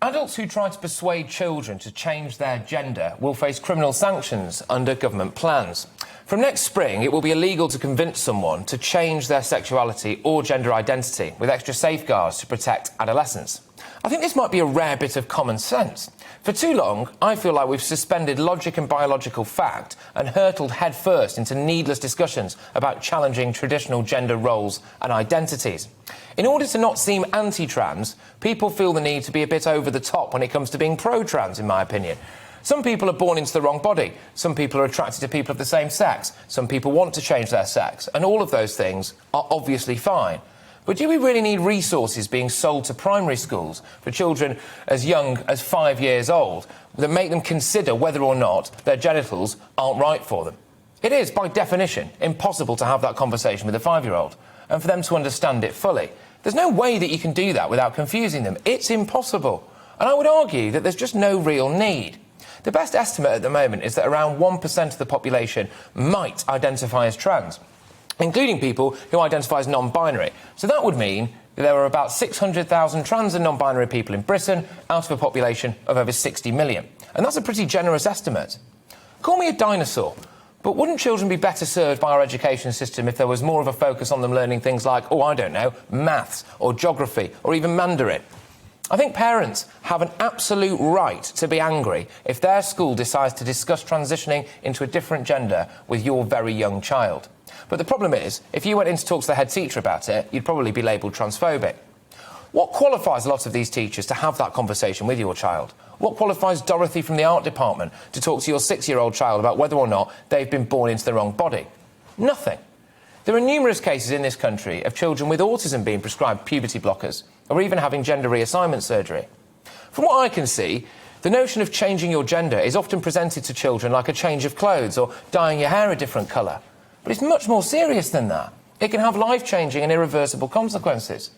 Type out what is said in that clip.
Adults who try to persuade children to change their gender will face criminal sanctions under government plans. From next spring, it will be illegal to convince someone to change their sexuality or gender identity, with extra safeguards to protect adolescents. I think this might be a rare bit of common sense. For too long, I feel like we've suspended logic and biological fact and hurtled headfirst into needless discussions about challenging traditional gender roles and identities. In order to not seem anti-trans, people feel the need to be a bit over the top when it comes to being pro-trans, in my opinion. Some people are born into the wrong body. Some people are attracted to people of the same sex. Some people want to change their sex. And all of those things are obviously fine. But do we really need resources being sold to primary schools for children as young as 5 years old that make them consider whether or not their genitals aren't right for them? It is, by definition, impossible to have that conversation with a 5-year-old and for them to understand it fully. There's no way that you can do that without confusing them. It's impossible. And I would argue that there's just no real need. The best estimate at the moment is that around 1% of the population might identify as trans, including people who identify as non-binary. So that would mean that there are about 600,000 trans and non-binary people in Britain out of a population of over 60 million. And that's a pretty generous estimate. Call me a dinosaur, but wouldn't children be better served by our education system if there was more of a focus on them learning things like, oh, I don't know, maths or geography or even Mandarin? I think parents have an absolute right to be angry if their school decides to discuss transitioning into a different gender with your very young child. But the problem is, if you went in to talk to the head teacher about it, you'd probably be labelled transphobic. What qualifies a lot of these teachers to have that conversation with your child? What qualifies Dorothy from the art department to talk to your 6-year-old child about whether or not they've been born into the wrong body? Nothing. There are numerous cases in this country of children with autism being prescribed puberty blockers or even having gender reassignment surgery. From what I can see, the notion of changing your gender is often presented to children like a change of clothes or dyeing your hair a different colour. But it's much more serious than that. It can have life-changing and irreversible consequences.